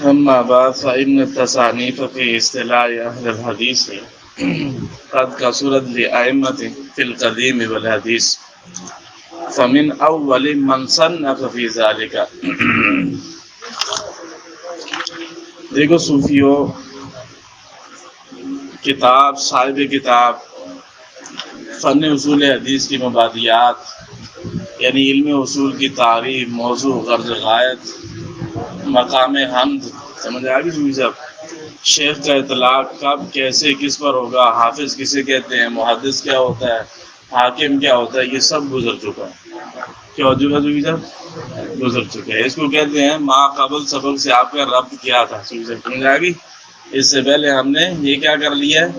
أما بعد فإن التصانيف في اصطلاح أهل الحديث قد كثرت لأئمة في القديم والحديث فمن أول من صنف في ذلك. دیکھو صوفیوں، کتاب صاحب کتاب فن اصول حدیث کی مبادیات یعنی علم اصول کی تعریف، موضوع، غرض، غایت، مقام حمد، سمجھ آ گئی صوفی صاحب؟ شیخ کا اطلاق کب، کیسے، کس پر ہوگا، حافظ کسے کہتے ہیں، محدث کیا ہوتا ہے، حاکم کیا ہوتا ہے، یہ سب گزر چکا ہے. کیا ہو چکا صوفی صاحب؟ گزر چکا ہے. اس کو کہتے ہیں ما قبل سبق سے آپ کا ربط کیا تھا. صوفی صاحب سمجھ آ گئی؟ اس سے پہلے ہم نے یہ کیا کر لیا ہے؟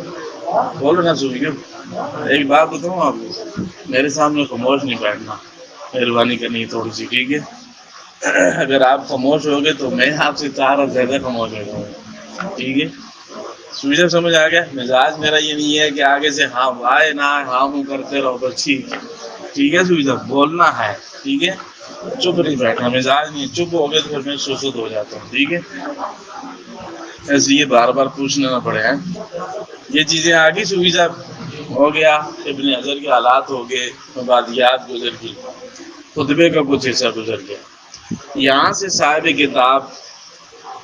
بولو نا صوفی صاحب. ایک بات بتاؤں آپ کو، میرے سامنے خاموش نہیں بیٹھنا، مہربانی کرنی تھوڑی سی، ٹھیک ہے؟ اگر آپ خاموش ہو گے تو میں آپ سے 4 حد زیادہ خاموش ہو جاؤں گا، ٹھیک ہے؟ سوئی صاحب سمجھ آ گیا؟ مزاج میرا یہ نہیں ہے کہ آگے سے ہاں وائے نہ ہاں ہوں کرتے رہو بس. ٹھیک ہے سوئی صاحب؟ بولنا ہے، ٹھیک ہے؟ چپ نہیں بیٹھنا، مزاج نہیں. چپ ہو گئے تو پھر میں سست ہو جاتا ہوں، ٹھیک ہے؟ ایسے یہ بار بار پوچھنا نہ پڑے. یہ چیزیں آ گئی سوئی صاحب؟ ہو گیا. ابن حجر کے حالات ہو گئے، مبادیات گزر گئی، خطبے کا کچھ حصہ گزر گیا. یہاں سے صاحب کتاب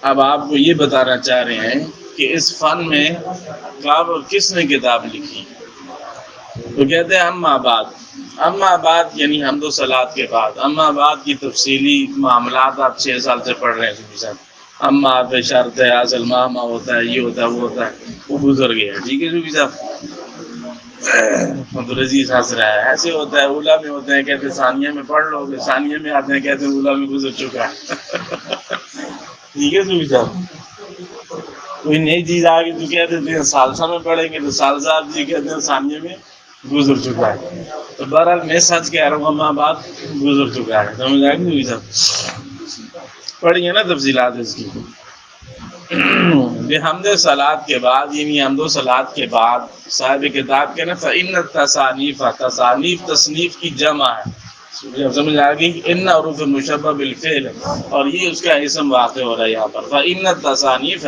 اب آپ کو یہ بتانا چاہ رہے ہیں کہ اس فن میں کب اور کس نے کتاب لکھی. تو کہتے ہیں اما بعد. اما بعد یعنی حمد و صلات کے بعد. اما بعد کی تفصیلی معاملات آپ 6 سال سے پڑھ رہے ہیں صوفی صاحب. اما پہ شرط ہے، اصل ماما ہوتا ہے، یہ ہوتا ہے، وہ ہوتا ہے، وہ گزر گیا. ٹھیک ہے صوفی صاحب؟ عبدالعزیز ہنس رہا ہے. ایسے ہوتا ہے، اولا میں ہوتے ہیں کہتے ثانیہ میں پڑھ لو گے، ثانیہ میں آتے ہیں کہتے ہیں اولا میں گزر چکا ہے. ٹھیک ہے صوفی صاحب؟ کوئی نئی چیز آ گئی تو کہہ دیتے ہیں سالسہ میں پڑھیں گے، تو سالسہ آپ جی کہتے ہیں ثانیہ میں گزر چکا ہے. تو بہرحال میں سچ کہہ رہا ہوں، اما بات گزر چکا ہے. سمجھ آئے گی صوفی صاحب؟ پڑھی ہے نا تفصیلات اس کی. حمد صلات کے بعد یعنی حمد و صلات کے بعد صاحب کتاب کے نا فإن التصانیف، تصانیف تصنیف کی جمع ہے. سمجھ آ گئی؟ ان حروف مشبہ بالفعل، اور یہ اس کا اسم واقع ہو رہا ہے یہاں پر. فإن التصانیف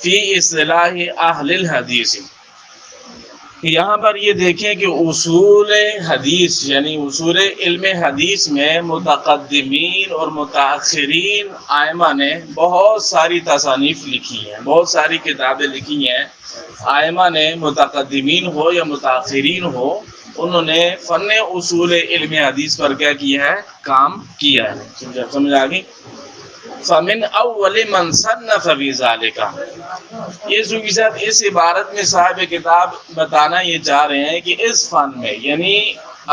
فی اصطلاح اہل الحدیث. یہاں پر یہ دیکھیں کہ اصول حدیث یعنی اصول علم حدیث میں متقدمین اور متاخرین ائمہ نے بہت ساری تصانیف لکھی ہیں، بہت ساری کتابیں لکھی ہیں. ائمہ نے، متقدمین ہو یا متاخرین ہو، انہوں نے فن اصول علم حدیث پر کیا کیا ہے؟ کام کیا ہے. سمجھ آ گئی؟ فمن اول من صنف فی ذالک. یہ صوفی صاحب اس عبارت میں صاحب کتاب بتانا یہ چاہ رہے ہیں کہ اس فن میں یعنی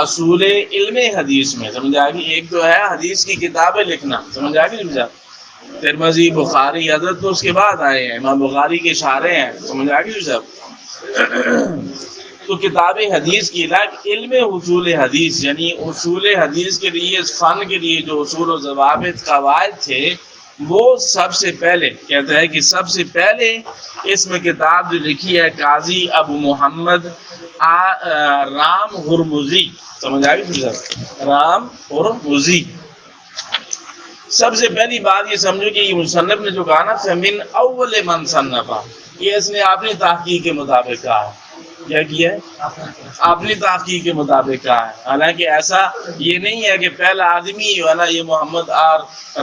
اصول علم حدیث میں، سمجھ آ گئی؟ ایک تو ہے حدیث کی کتابیں لکھنا، سمجھ آ گئی صوفی صاحب؟ ترمذی، بخاری، حضرت تو اس کے بعد آئے ہیں، امام بخاری کے اشارے ہیں. سمجھ آ گئی صوفی صاحب؟ تو کتاب حدیث کی الگ علم اصول حدیث یعنی اصول حدیث کے لیے، اس فن کے لیے جو اصول و ضوابط قواعد تھے، وہ سب سے پہلے کہتا ہے کہ سب سے پہلے اس میں کتاب جو لکھی ہے قاضی ابو محمد رام ہرمزی. سمجھ آ گئی صاحب؟ رام ہرمزی. سب سے پہلی بات یہ سمجھو کہ یہ مصنف نے جو کہا نا فمن اول من صنفا، یہ اس نے اپنی تحقیق کے مطابق کہا ہے. کیا کیا ہے؟ اپنی تحقیق کے مطابق کہا ہے. حالانکہ ایسا یہ نہیں ہے کہ پہلا آدمی والا یہ محمد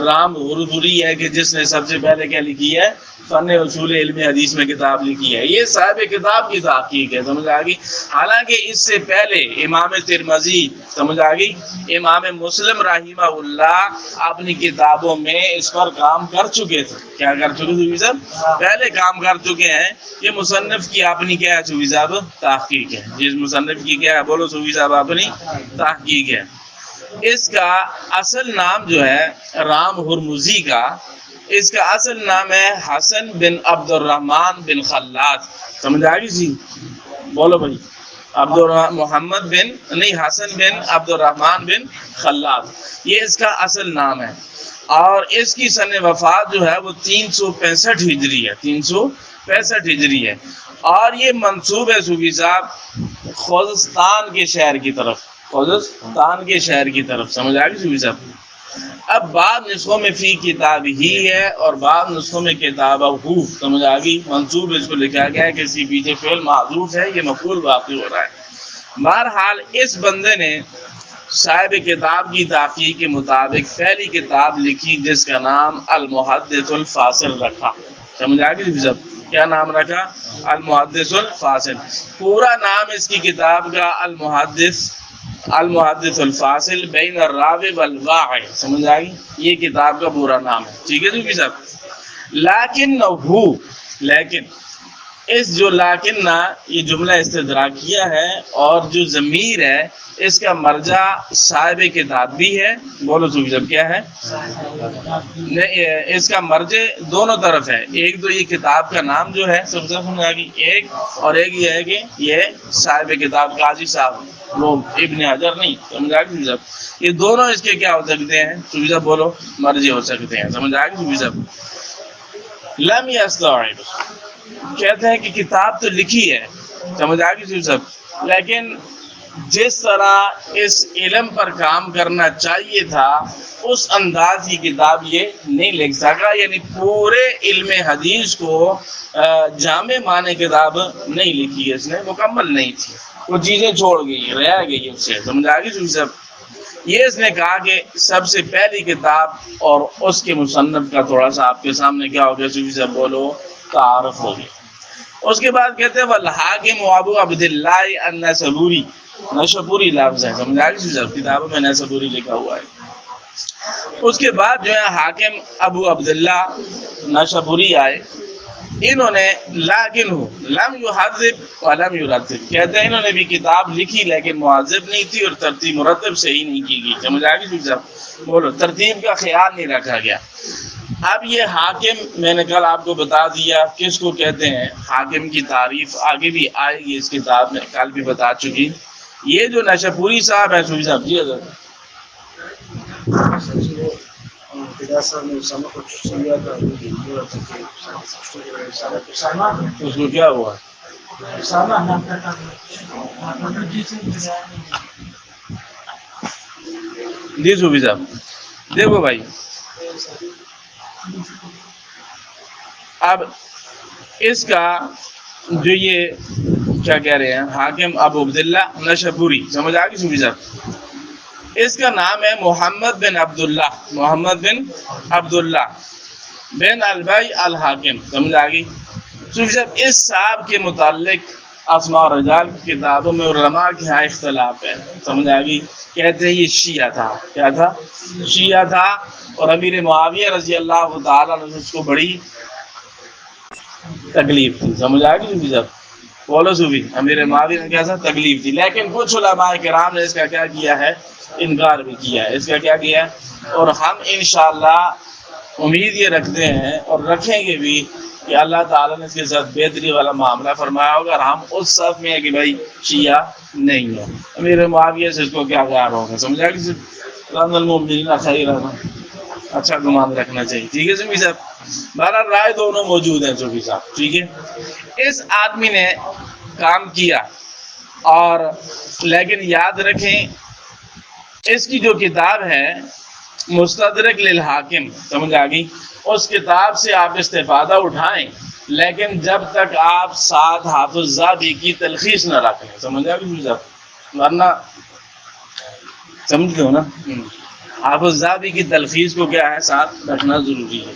رام ہرمزی ہے کہ جس نے سب سے پہلے کیا لکھی ہے؟ فن اصول علم حدیث میں کتاب لکھی ہے. یہ صاحب کتاب کی تحقیق ہے. سمجھ آ گئی؟ حالانکہ اس سے پہلے امام ترمذی، سمجھ آ گئی، امام مسلم رحمہ اللہ اپنی کتابوں میں اس پر کام کر چکے تھے. کیا کر چکے تھے صاحب؟ پہلے کام کر چکے ہیں. یہ مصنف کی اپنی کیا ہے صوفی صاحب؟ تحقیق ہے. جس مصنف کی کیا ہے؟ بولو صوفی صاحب؟ اپنی تحقیق ہے. اس کا اصل نام جو ہے رام ہرمزی کا، اس کا اصل نام ہے حسن بن عبد الرحمن بن خلاد. سمجھ آ گئی جی؟ بولو بھائی. محمد بن نہیں، حسن بن عبد الرحمن بن خلاد، یہ اس کا اصل نام ہے. اور اس کی سن وفات جو ہے وہ 365 ہجری ہے. 365 ہجری ہے. اور یہ منسوب ہے صوفی صاحب خوزستان کے شہر کی طرف. خوزستان کے شہر کی طرف. سمجھ آ گئی صوفی صاحب؟ اب بعض نسخوں میں فی کتاب ہی ہے اور بعض نسخوں میں کتاب ہو، سمجھ آ گئی، منصوب اس کو لکھا گیا ہے، کسی پیچھے فعل محذوف ہے، یہ مفعول واقع ہو رہا ہے۔ بہرحال اس بندے نے صاحب کتاب کی تحقیق کے مطابق پہلی کتاب لکھی جس کا نام المحدث الفاصل رکھا، سمجھ آ گئی جب کیا نام رکھا؟ المحدث الفاصل۔ پورا نام اس کی کتاب کا المحدث الفاصل بین الراوی والواعی، سمجھ آئی، یہ کتاب کا پورا نام ہے، ٹھیک ہے جی صاحب۔ لیکن اس جو لیکن نہ یہ جملہ استدراکیہ ہے اور جو ضمیر ہے اس کا مرجع صاحب کتاب بھی ہے، بولو صوفی صاحب کیا ہے؟ نہیں، اس کا مرجع دونوں طرف ہے، ایک تو یہ کتاب کا نام جو ہے سب سے سمجھ آ گئی ایک، اور ایک یہ ہے کہ یہ صاحب کتاب قاضی صاحب لوگ ابن حجر نہیں، سمجھ آ گئی صاحب، یہ دونوں اس کے کیا ہو سکتے ہیں صوفی صاحب بولو؟ مرجع ہو سکتے ہیں، سمجھ آ گئی صوفی صاحب۔ لم یستوعب کہتے ہیں کہ کتاب تو لکھی ہے، سمجھ آ گئی صوفی صاحب، لیکن جس طرح اس علم پر کام کرنا چاہیے تھا اس انداز کی کتاب یہ نہیں لکھ سکا، یعنی پورے علم حدیث کو جامع معنی کتاب نہیں لکھی ہے اس نے، مکمل نہیں تھی، وہ چیزیں چھوڑ گئی، رہ گئی اس سے، سمجھ آ گئی صوفی صاحب۔ یہ اس نے کہا کہ سب سے پہلی کتاب اور اس کے مصنف کا تھوڑا سا آپ کے سامنے کیا ہو گیا صوفی صاحب بولو؟ تعارف ہو گیا۔ اس کے بعد کہتے ہیں والحاکم ابو عبداللہ النیسابوری، نیسابوری لفظ ہے، سمجھ آ گئی صاحب، کتابوں میں نیسابوری لکھا ہوا ہے۔ اس کے بعد جو ہے حاکم ابو عبداللہ نیسابوری آئے، انہوں نے لیکن لم یحذب ولم یرتب، کہتے ہیں انہوں نے بھی کتاب لکھی لیکن مہذب نہیں تھی اور ترتیب مرتب صحیح نہیں کی گئی، سمجھ آ گئی صاحب بولو؟ ترتیب کا خیال نہیں رکھا گیا۔ اب یہ حاکم میں نے کل آپ کو بتا دیا کس کو کہتے ہیں، حاکم کی تعریف آگے بھی آئے گی اس کتاب میں، کل بھی بتا چکی۔ یہ جو نیسابوری صاحب ہیں صوفی صاحب جی حضرت، اس کو کیا ہوا؟ جی صوفی صاحب دیکھو بھائی، اب اس کا جو یہ کیا کہہ رہے ہیں حاکم ابو عبداللہ نیسابوری، سمجھ آ گئی صوفی صاحب، اس کا نام ہے محمد بن عبداللہ، محمد بن عبداللہ بن البی الحاکم، سمجھ آ گئی صوفی صاحب۔ اس صاحب کے متعلق اسماء و رجال کی کتابوں میں علماء کے یہاں اختلاف ہے، سمجھ آ گئی، کہتے ہیں یہ شیعہ تھا، کیا تھا؟ شیعہ تھا، اور امیر معاویہ رضی اللہ تعالیٰ عنہ اس کو بڑی تکلیف تھی، سمجھ آ گئی صوفی صاحب بولو صوفی؟ امیر معاویہ نے کیا تھا؟ تکلیف تھی، لیکن کچھ علماء کرام نے اس کا کیا کیا ہے؟ انکار بھی کیا ہے، اس کا کیا کیا ہے؟ اور ہم انشاءاللہ امید یہ رکھتے ہیں اور رکھیں گے بھی کہ اللہ تعالیٰ نے اس کے ساتھ بہتری والا معاملہ فرمایا ہوگا، اور ہم اس صف میں ہے کہ بھائی شیعہ نہیں ہے، امیر معاویہ سے اس کو کیا غار ہوگا، سمجھا کہ رحم المؤمنین خیر، اچھا گمان رکھنا چاہیے، ٹھیک ہے صوفی صاحب۔ بہرحال رائے دونوں موجود ہیں صوفی صاحب، ٹھیک ہے۔ اس آدمی نے کام کیا، اور لیکن یاد رکھیں اس کی جو کتاب ہے مستدرک للحاکم، سمجھ آ گئی، اس کتاب سے آپ استفادہ اٹھائیں، لیکن جب تک آپ ساتھ حافظ ذہبی کی تلخیص نہ رکھیں، سمجھ آ گئی صاحب، ورنہ سمجھتے ہو نا، حافظ ذہبی کی تلخیص کو کیا ہے ساتھ رکھنا ضروری ہے،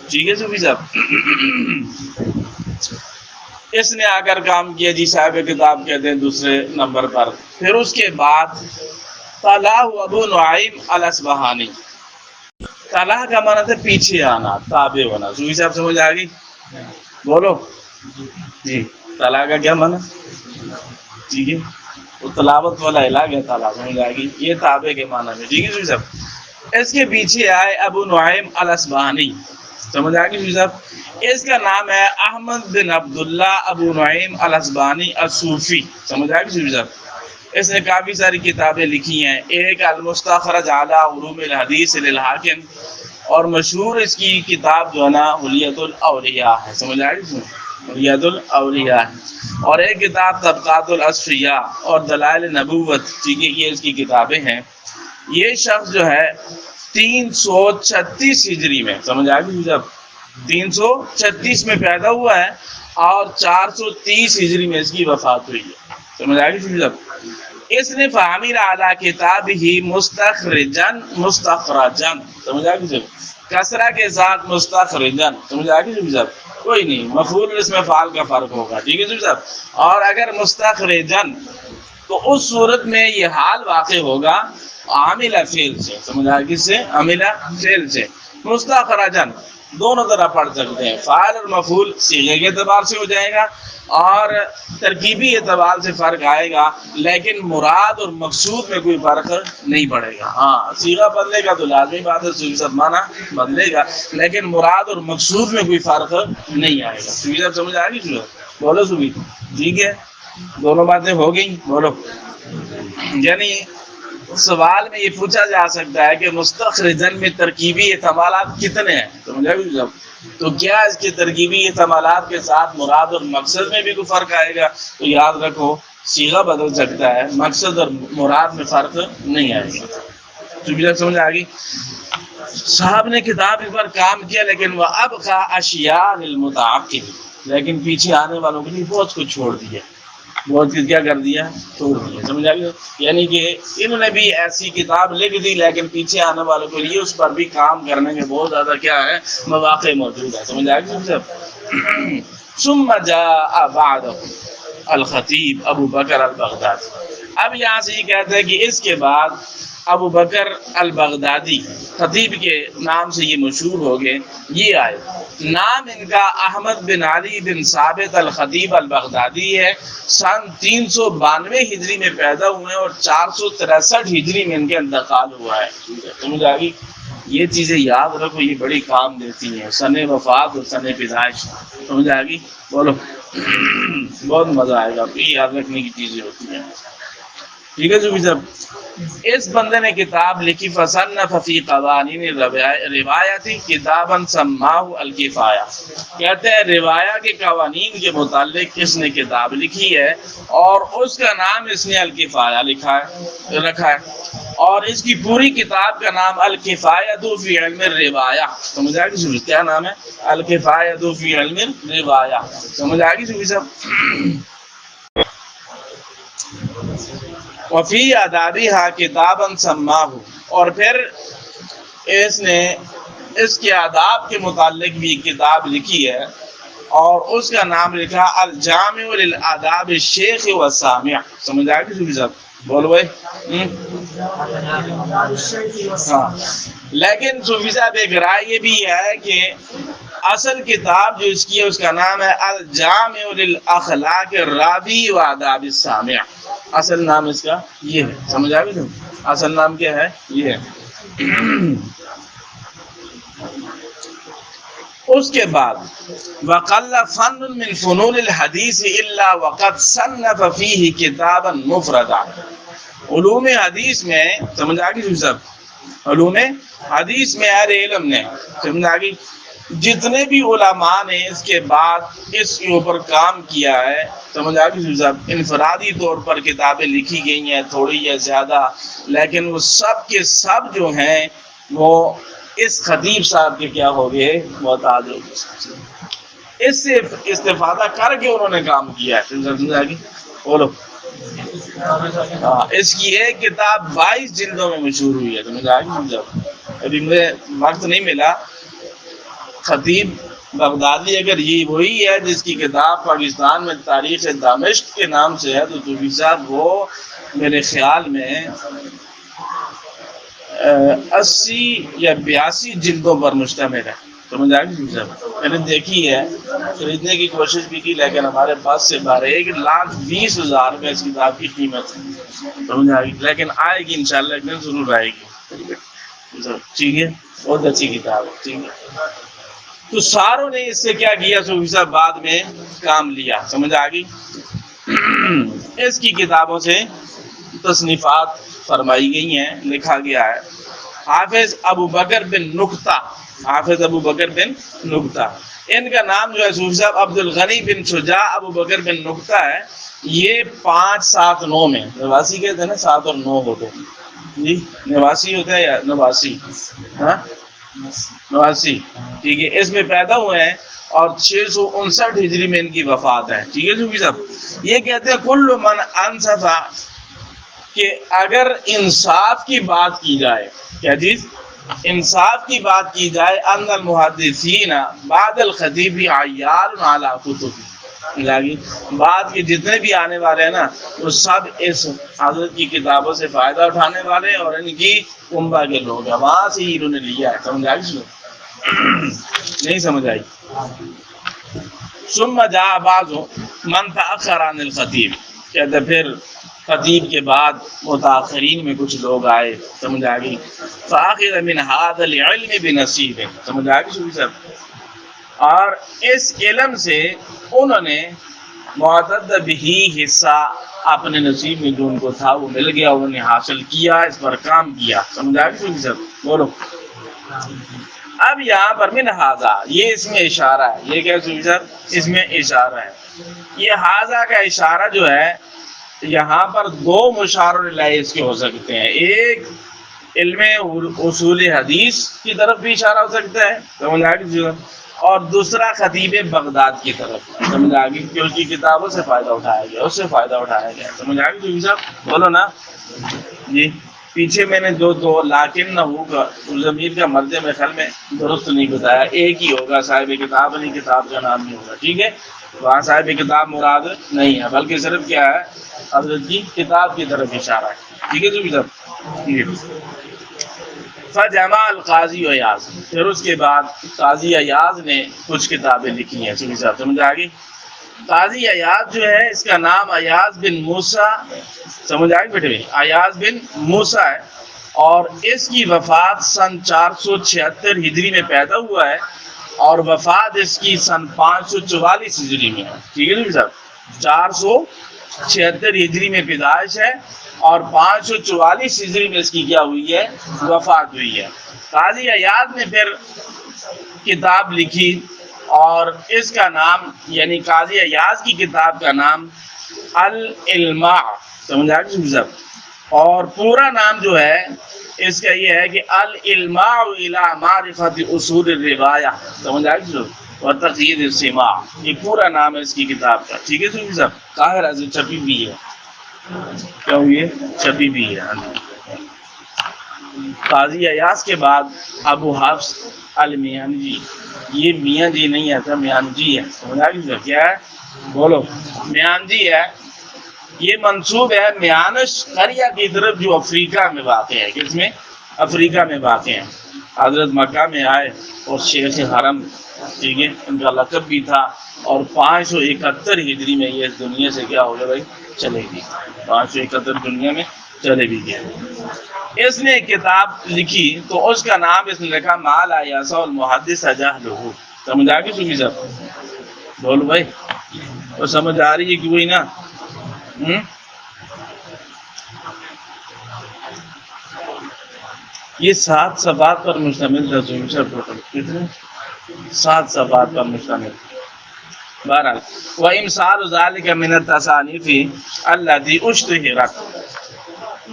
ٹھیک ہے صوفی صاحب۔ اس نے آ کر کام کیا جی، صاحب کتاب کہتے ہیں دوسرے نمبر پر۔ پھر اس کے بعد طلح ابو نعیم الاصبہانی، طلح کا معنی تھا پیچھے آنا، تابع ہونا، صوفی صاحب سمجھ آ گئی بولو جی؟ طلح کا کیا معنی؟ ٹھیک ہے، وہ تلاوت والا علاق ہے طلح، سمجھ آ گئی، یہ تابع کے معنی میں، ٹھیک ہے صوفی صاحب۔ اس کے پیچھے آئے ابو نعیم الاصبہانی، سمجھ آ گئی صوفی صاحب۔ اس کا نام ہے احمد بن عبداللہ ابو نعیم الاصبہانی الصوفی، سمجھ آ گئی صوفی صاحب۔ اس نے کافی ساری کتابیں لکھی ہیں، ایک المستخرج علی علوم الحدیث للحاکم، اور مشہور اس کی کتاب جو ہے نا حلیۃ الاولیاء ہے، سمجھ آ گئی، حلیۃ الاولیاء ہے، اور ایک کتاب طبقات الاصفیاء اور دلائل نبوت، ٹھیک ہے، یہ اس کی کتابیں ہیں۔ یہ شخص جو ہے 336 ہجری میں، سمجھ آ گئی جب 336 میں پیدا ہوا ہے اور 430 ہجری میں اس کی وفات ہوئی ہے، سمجھ آ گئی جب اس نے فعمل اعلیٰ کتاب ہی مستخرجن مستخرجن، سمجھ آ گئی جب کسرہ کے ساتھ مستخرجن، سمجھ آ گئی جب کوئی نہیں، مفعول اس میں فعل کا فرق ہوگا، ٹھیک ہے صاحب. اور اگر مستخرجن تو اس صورت میں یہ حال واقع ہوگا عامل فعل سے، سمجھ آ کس سے؟ عامل فعل سے. مستخرجن دونوں طرح پڑھ سکتے ہیں، فاعل اور مفعول صیغے کے اعتبار سے ہو جائے گا اور ترکیبی اعتبار سے فرق آئے گا، لیکن مراد اور مقصود میں کوئی فرق نہیں پڑے گا. ہاں صیغہ بدلے گا تو لازمی بات ہے سب معنی بدلے گا، لیکن مراد اور مقصود میں کوئی فرق نہیں آئے گا. سب سمجھ آ گئی؟ بولو سبھی، ٹھیک ہے، دونوں باتیں ہو گئی. بولو. یعنی سوال میں یہ پوچھا جا سکتا ہے کہ مستخرجن میں ترکیبی احتمالات کتنے ہیں، سمجھا بھی جب تو کیا اس کے ترکیبی احتمالات کے ساتھ مراد اور مقصد میں بھی کوئی فرق آئے گا؟ تو یاد رکھو صیغہ بدل سکتا ہے، مقصد اور مراد میں فرق نہیں آئے گا. تو سمجھ آ گئی؟ صاحب نے کتاب پر کام کیا لیکن وہ اب کا اشیاء للمتعاقب، لیکن پیچھے آنے والوں کے لیے بہت کچھ چھوڑ دیا، بہت کچھ کیا کر دیا؟ چھوڑ دیا. سمجھ آ گئی؟ یعنی کہ انہوں نے بھی ایسی کتاب لکھ دی لیکن پیچھے آنے والوں کے لیے اس پر بھی کام کرنے کے بہت زیادہ کیا ہے مواقع موجود ہے. سمجھ آ گئی سب؟ ثم جاء بعد الخطیب ابو بکر البغدادی. اب یہاں سے یہ کہتے ہیں کہ اس کے بعد ابو بکر البغدادی خطیب کے نام سے یہ مشہور ہو گئے. یہ آئے، نام ان کا احمد بن علی بن ثابت الخطیب البغدادی ہے. سن 392 ہجری میں پیدا ہوئے اور 463 ہجری میں ان کے انتقال ہوا ہے. سمجھ آ گئی؟ یہ چیزیں یاد رکھو، یہ بڑی کام دیتی ہیں، سن وفات اور سن پیدائش. سمجھ آ گئی؟ بولو. بہت مزہ آئے گا، یہ یاد رکھنے کی چیزیں ہوتی ہیں. ٹھیک ہے جو صاحب. اس بندے نے کتاب لکھی فصنف فی قوانین روایتی کتابا سماہ الکفایہ. کہتے ہیں روایہ کے قوانین کے متعلق اس نے کتاب لکھی ہے اور اس کا نام اس نے الکفایہ رکھا ہے، اور اس کی پوری کتاب کا نام الکفایۃ فی علم الروایہ. سمجھ آ گئی؟ کیا نام ہے؟ الکفایۃ فی علم الروایہ. سمجھ آ گئی صاحب؟ وفی آدابہا کتابا سماہ، اور پھر اس نے اس کے آداب کے متعلق بھی کتاب لکھی ہے اور اس کا نام لکھا الجامع للآداب الشیخ والسامع. سمجھ آ گئی صاحب؟ بولو بھائی. ہاں لیکن صوفی صاحب ایک رائے یہ بھی ہے کہ اصل کتاب جو اس کی ہے اس کا نام ہے الجامع للاخلاق الراوی و آداب السامع. اصل نام اس کا یہ ہے. سمجھ آ گئی تم؟ اصل نام کیا ہے؟ یہ ہے. اس کے بعد وقل فن من فنون الحدیث الا وقد صنف فیہ کتابا مفردا. علوم حدیث میں، سمجھ آ گئی صاحب؟ علوم حدیث میں اہل علم نے، سمجھ آ گئی، جتنے بھی علماء نے اس کے بعد اس کے اوپر کام کیا ہے، سمجھ آ گئی صاحب؟ انفرادی طور پر کتابیں لکھی گئی ہیں، تھوڑی یا زیادہ، لیکن وہ سب کے سب جو ہیں وہ اس خطیب صاحب کے کیا ہو گئے؟ محتاج ہو گئے. اس سے استفادہ کر کے انہوں نے کام کیا ہے. سمجھ آ گئی؟ بولو. اس کی ایک کتاب 22 جلدوں میں مشہور ہوئی ہے. سمجھ آ گئی؟ ابھی مجھے وقت نہیں ملا. خطیب بغدادی اگر یہ وہی ہے جس کی کتاب پاکستان میں تاریخ دمشق کے نام سے ہے تو صوفی صاحب وہ میرے خیال میں 80 یا 82 جلدوں پر مشتمل ہے. سمجھ آ گئی صاحب؟ میں نے دیکھی ہے، خریدنے کی کوشش بھی کی لیکن ہمارے پاس سے 1,20,000 روپے اس کتاب کی قیمت ہے. سمجھ آ گئی؟ لیکن آئے گی انشاءاللہ، ایک دن ضرور آئے گی. ٹھیک ہے، بہت اچھی کتاب ہے. ٹھیک ہے، تو ساروں نے اس سے کیا کیا؟ صوفی صاحب بعد میں کام لیا. سمجھ آ گئی؟ اس کی کتابوں سے تصنیفات فرمائی گئی ہیں، لکھا گیا ہے. حافظ ابو بکر بن نکتہ، حافظ ابو بکر بن نکتہ، ان کا نام جو ہے صوفی صاحب عبد الغنی بن شجاع ابو بکر بن نکتہ ہے. یہ 579 میں، رواسی کہتے ہیں نا 7 اور 9 ہوتے ہیں، جی نواسی ہوتا ہے یا نواسی؟ ہاں نواسی، ٹھیک ہے، اس میں پیدا ہوئے ہیں اور 659 ہجری میں ان کی وفات ہے، ٹھیک ہے صوفی صاحب۔ یہ کہتے ہیں کل من انصفا، کہ اگر انصاف کی بات کی جائے، کیا چیز؟ انصاف کی بات کی جائے، ان المحدثین بعد الخطیب عیار علی کتب، بعد کے جتنے بھی آنے والے ہیں نا وہ سب اس حضرت کی کتابوں سے فائدہ اٹھانے والے اور ان کی امہ کے لوگ ہیں، وہاں سے ہی انہوں نے لیا ہے، سمجھ آئی؟ نہیں سمجھ آئی؟ ثم جاء بعض من تأخر عن الخطیب، کہتے پھر خطیب کے بعد متاخرین میں کچھ لوگ آئے، سمجھ آ گئی؟ فاخذ من هذا العلم بنصیب، سمجھ آ گئی صاحب؟ اور اس علم سے انہوں نے معتد بھی حصہ اپنے نصیب میں جو ان کو تھا وہ مل گیا، انہوں نے حاصل کیا، اس پر کام کیا، سمجھ آ گئی صاحب؟ بولو۔ اب یہاں پر من ہاذا، یہ اس میں اشارہ ہے، یہ کیا صاحب؟ اس میں اشارہ ہے۔ یہ ہاذا کا اشارہ جو ہے یہاں پر دو مشار الیہ اس کے ہو سکتے ہیں، ایک علم اصول حدیث کی طرف بھی اشارہ ہو سکتا ہے، سمجھ آ گئی، اور دوسرا خطیب بغداد کی طرف، سمجھ آ گئی، کہ اس کی کتابوں سے فائدہ اٹھایا گیا، اس سے فائدہ اٹھایا گیا، سمجھ آ گئی صاحب؟ بولو نا جی۔ پیچھے میں نے جو دو لیکن نہ ہوگا ضمیر کا مرجع میں خیال میں درست نہیں بتایا، ایک ہی ہوگا، صاحب کتاب نہیں، کتاب کا نام نہیں ہوگا، ٹھیک ہے؟ وہاں صاحب کتاب مراد نہیں ہے، بلکہ صرف کیا ہے؟ حضرت کی کتاب کی طرف اشارہ ہے، ٹھیک ہے جو بھی صاحب؟ فجمع القاضی ایاز، پھر اس کے بعد قاضی ایاز نے کچھ کتابیں لکھی ہیں، صوفی صاحب سمجھ آ گئی؟ قاضی ایاز جو ہے اس کا نام ایاز بن موسیٰ، سمجھ آ گئی بیٹے؟ ایاز بن موسیٰ ہے، اور اس کی وفات سن 476 ہجری میں پیدا ہوا ہے، اور وفات اس کی سن 544 ہجری میں ہے، ٹھیک ہے صاحب؟ 476 ہجری میں پیدائش ہے اور 544 ہجری میں اس کی کیا ہوئی ہے؟ وفات ہوئی ہے۔ قاضی ایاز نے پھر کتاب لکھی اور اس کا نام، یعنی قاضی ایاز کی کتاب کا نام العلماء، سمجھ آ گئی صاحب؟ اور پورا نام جو ہے اس کا یہ ہے کہ العلماء الی معرفت اصول الروایہ، سمجھ آ گئی؟ اور تقیید السماع، یہ پورا نام ہے اس کی کتاب کا، ٹھیک ہے صاحب؟ قاہرہ سے چھپی بھی ہے، کیا ہوئی ہے؟ چھپی بھی ہے۔ قاضی ایاز کے بعد ابو حفص المیانجی، یہ میاں جی نہیں ہے، تھا میانجی ہے، سمجھ آ گئی؟ کیا ہے؟ بولو۔ میانجی ہے، یہ منسوب ہے میانش قریہ کی طرف جو افریقہ میں واقع ہے، کس میں؟ افریقہ میں واقع ہے۔ حضرت مکہ میں آئے اور شیخ حرم، ٹھیک ہے، ان کا لقب بھی تھا، اور 571 ہجری میں یہ اس دنیا سے کیا ہو گیا بھائی؟ چلے گی، 571 دنیا میں چلے بھی گئے۔ اس نے ایک کتاب لکھی تو اس کا نام اس نے لکھا ما لا یسع المحدث جہلہ، سمجھ آ گئی صوفی صاحب؟ بولو بھائی، وہ سمجھ آ رہی ہے کہ وہی نا؟ یہ 7 صفحات پر مشتمل تھا صوفی صاحب، کتنے؟ 7 صفحات پر مشتمل۔ بہرحال وَإِمْثَالُ ذَلِكَ مِنَ التَّصَانِيفِ الَّتِي اُشْتُهِرَتْ،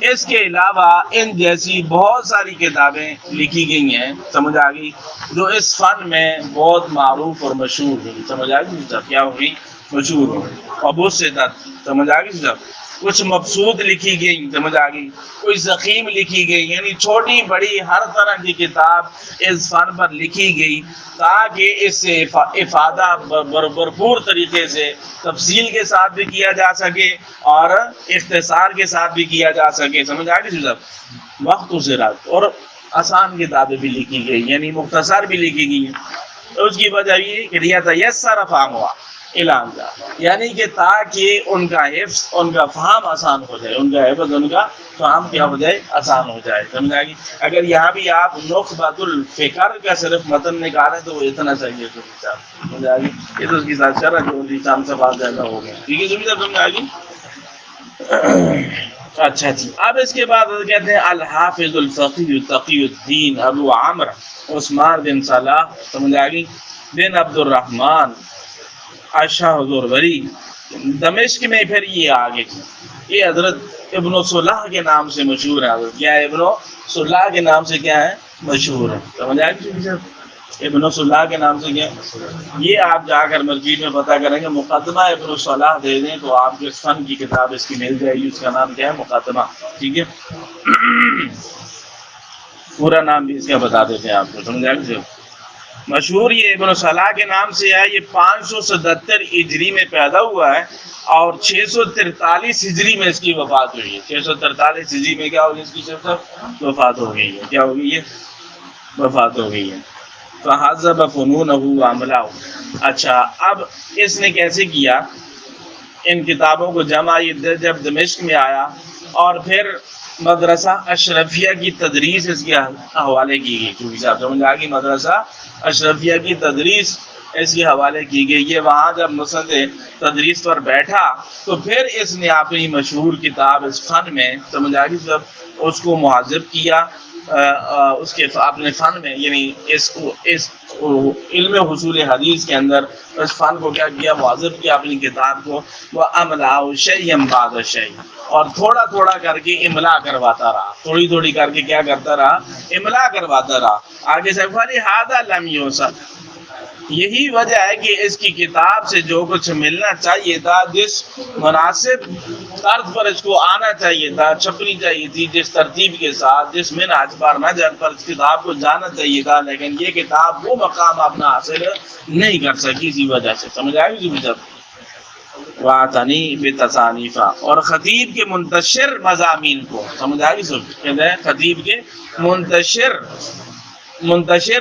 اس کے علاوہ ان جیسی بہت ساری کتابیں لکھی گئی ہیں، سمجھ آ گئی، جو اس فن میں بہت معروف اور مشہور ہوئی، سمجھ آ گئی صاحب؟ کیا ہوئی؟ مشہور ہوئی۔ ابو سے تک، سمجھ آ گئی صاحب؟ کچھ مبسوط لکھی گئی، سمجھ آ گئی، کوئی زخیم لکھی گئی، یعنی چھوٹی بڑی ہر طرح کی کتاب اس فن پر لکھی گئی تاکہ اس سے افادہ بھرپور طریقے سے تفصیل کے ساتھ بھی کیا جا سکے اور اختصار کے ساتھ بھی کیا جا سکے، سمجھ آ گئی صاحب؟ وقت سے رات، اور آسان کتابیں بھی لکھی گئی، یعنی مختصر بھی لکھی گئی ہیں۔ اس کی وجہ یہ کہ لیتیسر فہمھا اعلان، یعنی کہ تاکہ ان کا حفظ، ان کا فہم آسان ہو جائے، ان کا حفظ، ان کا فہم کیا ہو جائے؟ آسان ہو جائے، سمجھ آ گئی؟ اگر یہاں بھی آپ نخبۃ الفکر کا صرف متن نکالیں تو وہ اتنا چاہیے، سمجھ آ گئی؟ یہ تو اس کی ساتھ شرح جو چند سے بات زیادہ ہو گیا، ٹھیک ہے سمجھ آ گئی؟ اچھا جی، اب اس کے بعد کہتے ہیں الحافظ الفقیہ تقی الدین ابو عمرو عثمان بن صلاح، سمجھ آ گئی، بن عبد الرحمن اشہ حضور وری، دمشق میں پھر یہ آگے یہ حضرت ابن صلاح کے نام سے مشہور ہے. حضرت کیا ہے؟ ابن صلاح کے نام سے کیا ہے؟ مشہور ہے. سمجھ آئے؟ ابن صلاح کے نام سے کیا ہے؟ یہ آپ جا کر مسجد میں پتہ کریں گے مقدمہ ابن صلاح دے دیں تو آپ کو اس فن کی کتاب اس کی مل جائے گی. اس کا نام کیا ہے؟ مقدمہ. ٹھیک ہے، پورا نام بھی اس کا بتا دیتے ہیں آپ کو. سمجھ آئے؟ مشہور یہ ابن صلاح کے نام سے ہے. یہ 577 ہجری میں پیدا ہوا ہے اور 643 ہجری میں اس کی وفات ہوئی ہے. 643 ہجری میں کیا ہوگی؟ اس کی صرف وفات ہو گئی ہے. کیا ہو گئی ہے؟ وفات ہو گئی ہے. فحذب فنونہ وعملہ. اچھا، اب اس نے کیسے کیا؟ ان کتابوں کو جمع جب دمشق میں آیا اور پھر مدرسہ اشرفیہ کی تدریس اس کے حوالے کی گئی. چونکہ صاحب سمجھ آ گئی، مدرسہ اشرفیہ کی تدریس اس کے حوالے کی گئی. یہ وہاں جب مسند تدریس پر بیٹھا تو پھر اس نے اپنی مشہور کتاب اس فن میں سمجھ آ گئی جب اس کو مہذب کیا. اس کے اپنے فن میں، یعنی اس علم حصول حدیث کے اندر اس فن کو کیا کیا؟ مہذب کیا اپنی کتاب کو. وہ املا شیئا بعد شیء، اور تھوڑا تھوڑا کر کے املا کرواتا رہا. تھوڑی تھوڑی کر کے کیا کرتا رہا؟ املا کرواتا رہا. آگے سے فلہذا لم یوصل، یہی وجہ ہے کہ اس کی کتاب سے جو کچھ ملنا چاہیے تھا، جس مناسب طرز پر اس کو آنا چاہیے تھا، چھپنی چاہیے تھی، جس ترتیب کے ساتھ، جس منہج پر نظر پر اس کتاب کو جانا چاہیے تھا، لیکن یہ کتاب وہ مقام اپنا حاصل نہیں کر سکی اسی وجہ سے. سمجھ آئے گی جب وَاعْتَنِي بِتَصَانِيفَ، اور خطیب کے منتشر مضامین کو. سمجھ آئے گی سب کہتے ہیں خطیب کے منتشر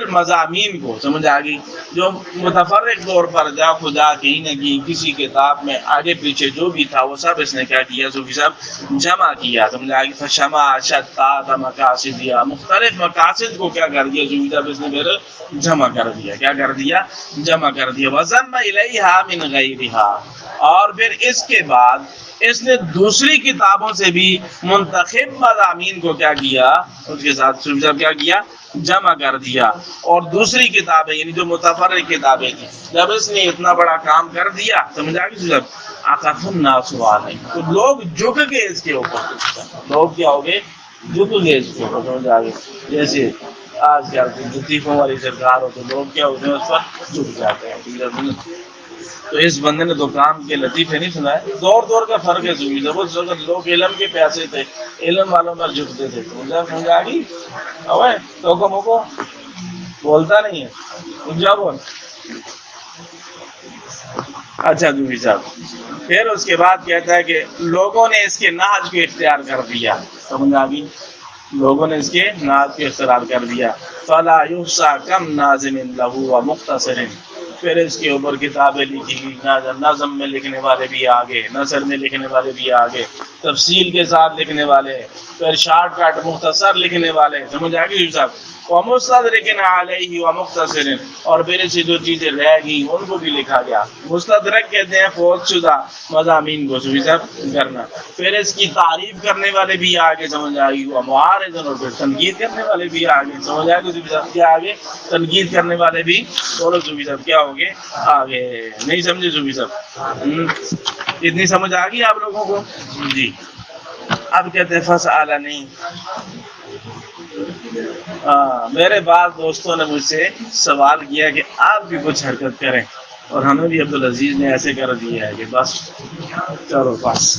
مضامین کو. سمجھ آ گئی، جو متفرق طور پر جا خدا کہیں نہ کہیں کسی کتاب میں آگے پیچھے جو بھی تھا وہ سب اس نے کیا کیا؟ صوفی صاحب جمع کیا. سمجھ آ گئی. فشمع شتات مقاصد، مختلف مقاصد کو کیا کر دیا صوفی صاحب اس نے پھر جمع کر دیا. کیا کر دیا؟ جمع کر دیا. وضم الیہا من غیرہا، اور پھر اس کے بعد اس نے دوسری کتابوں سے بھی منتخب مضامین کو کیا کیا؟ اس کے ساتھ صوفی صاحب کیا کیا؟ جمع کر دیا. اور دوسری کتابیں یعنی جو متفرق کتابیں تھیں، جب اس نے اتنا بڑا کام کر دیا، سمجھا کہ جب عقف الناس علیہ، تو لوگ جھک گئے اس کے اوپر. لوگ کیا ہو گئے؟ جھک گئے اس کے اوپر. سمجھا گئے. جیسے آج کل لطیفوں والی سرکار ہو تو لوگ کیا ہوتے ہیں؟ اس پر جھک جاتے ہیں. تو اس بندے نے تو کام کے لطیفے نہیں سنائے. دور دور کا فرق ہے صوفی صاحب. اس وقت لوگ علم کے پیاسے تھے، علم والوں پر جھکتے تھے. سمجھ آ گئی؟ اوے تو کو بولتا نہیں ہے جا بول. اچھا صوفی صاحب پھر اس کے بعد کہتا ہے کہ لوگوں نے اس کے نہج کو اختیار کر دیا. سمجھ آ گئی؟ لوگوں نے اس کے نہج کو اختیار کر دیا. فلا یحصی کم ناظم لہ ومختصر، پھر اس کے اوپر کتابیں لکھی گئی. نظم میں لکھنے والے بھی آگے، نثر میں لکھنے والے بھی آگے، تفصیل کے ساتھ لکھنے والے، پھر شارٹ کٹ مختصر لکھنے والے. سمجھ آ گئی صاحب؟ ومستدرک علیہ ومختصر، اور پھر سے جو چیزیں رہ گئیں ان کو بھی لکھا گیا. مستدرک کہتے ہیں فوت شدہ مضامین کو صوفی صاحب کرنا. پھر اس کی تعریف کرنے والے بھی آگے. سمجھ آئی؟ معارض، اور پھر تنقید کرنے والے بھی آگے. سمجھ آئے گی صوفی صاحب؟ کیا آگے؟ تنقید کرنے والے بھی دونوں صوفی صاحب کیا ہو گئے؟ آگے. نہیں سمجھے صوفی صاحب؟ اتنی سمجھ آ گئی آپ لوگوں کو؟ جی. اب کہتے ہیں فسألنی، میرے بعض دوستوں نے مجھ سے سوال کیا کہ آپ بھی کچھ حرکت کریں، اور ہمیں بھی عبدالعزیز نے ایسے کر دیا ہے کہ بس چلو بس